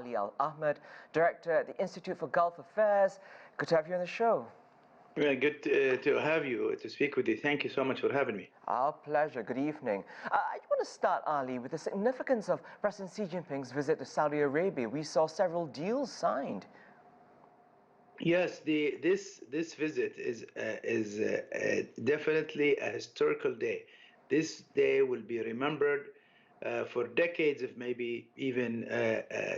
Ali Al-Ahmed, Director at the Institute for Gulf Affairs. Good to have you on the show. Well, good to have you, to speak with you. Thank you so much for having me. Our pleasure. Good evening. I want to start, Ali, with the significance of President Xi Jinping's visit to Saudi Arabia. We saw several deals signed. Yes, this visit is definitely a historical day. This day will be remembered for decades, if maybe even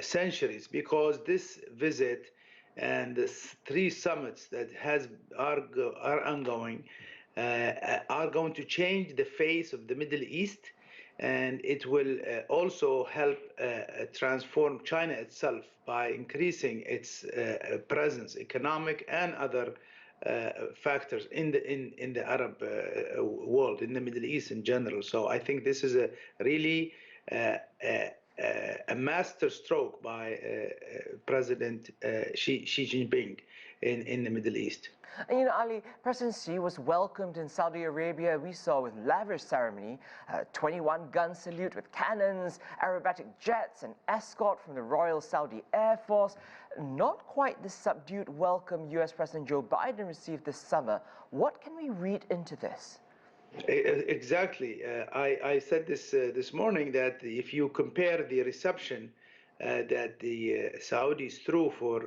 centuries, because this visit and the three summits that are ongoing are going to change the face of the Middle East, and it will also help transform China itself by increasing its presence, economic and other factors in the Arab world, in the Middle East in general. So I think this is a really a master stroke by President Xi Jinping in the Middle East. And, you know, Ali, President Xi was welcomed in Saudi Arabia, we saw, with lavish ceremony, 21-gun salute with cannons, aerobatic jets, and escort from the Royal Saudi Air Force. Not quite the subdued welcome US President Joe Biden received this summer. What can we read into this? Exactly. I said this morning that if you compare the reception that the Saudis threw for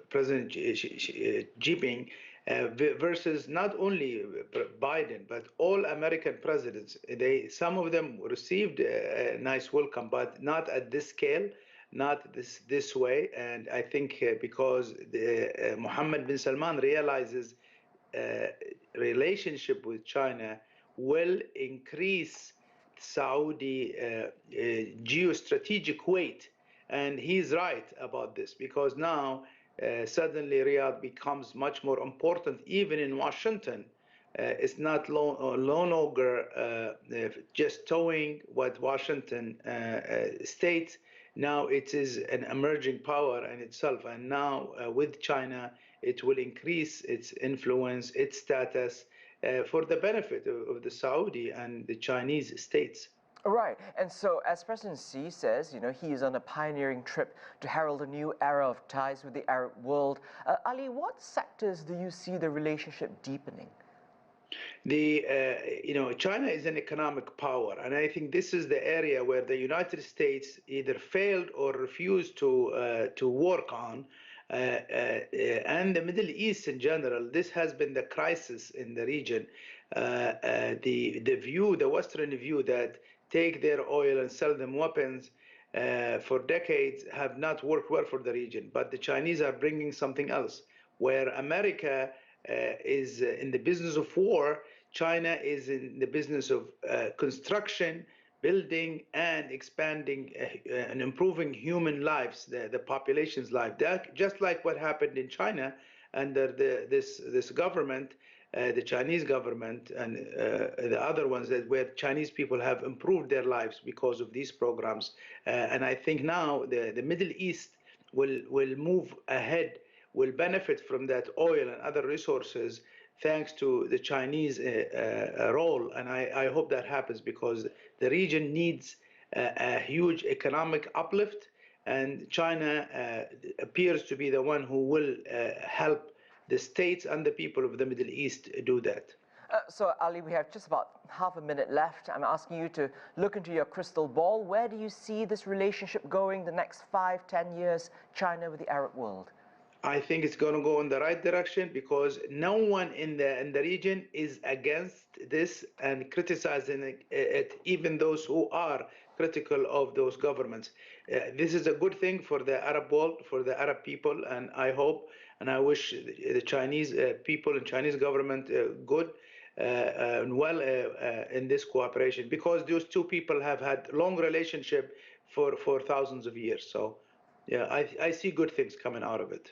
President Xi Jinping versus not only Biden but all American presidents, some of them received a nice welcome, but not at this scale, not this way. And I think because Mohammed bin Salman realizes relationship with China will increase Saudi geostrategic weight. And he's right about this, because now suddenly Riyadh becomes much more important, even in Washington. It's not no longer just towing what Washington states. Now it is an emerging power in itself. And now with China, it will increase its influence, its status, for the benefit of the Saudi and the Chinese states. Right, and so as President Xi says, you know, he is on a pioneering trip to herald a new era of ties with the Arab world. Ali, what sectors do you see the relationship deepening? China is an economic power, and I think this is the area where the United States either failed or refused to work on. And the Middle East in general, this has been the crisis in the region. The Western view that take their oil and sell them weapons for decades have not worked well for the region. But the Chinese are bringing something else. Where America is in the business of war, China is in the business of construction, building and expanding and improving human lives, the population's life. That, just like what happened in China under this government, the Chinese government, and the other ones where Chinese people have improved their lives because of these programs. And I think now the Middle East will move ahead, will benefit from that oil and other resources thanks to the Chinese role. And I hope that happens, because the region needs a huge economic uplift, and China appears to be the one who will help the states and the people of the Middle East do that. So, Ali, we have just about half a minute left. I'm asking you to look into your crystal ball. Where do you see this relationship going the next 5-10 years, China with the Arab world? I think it's going to go in the right direction, because no one in the region is against this and criticizing it, even those who are critical of those governments. This is a good thing for the Arab world, for the Arab people, and I hope and I wish the Chinese people and Chinese government good and well in this cooperation, because those two people have had long relationship for thousands of years. So yeah, I see good things coming out of it.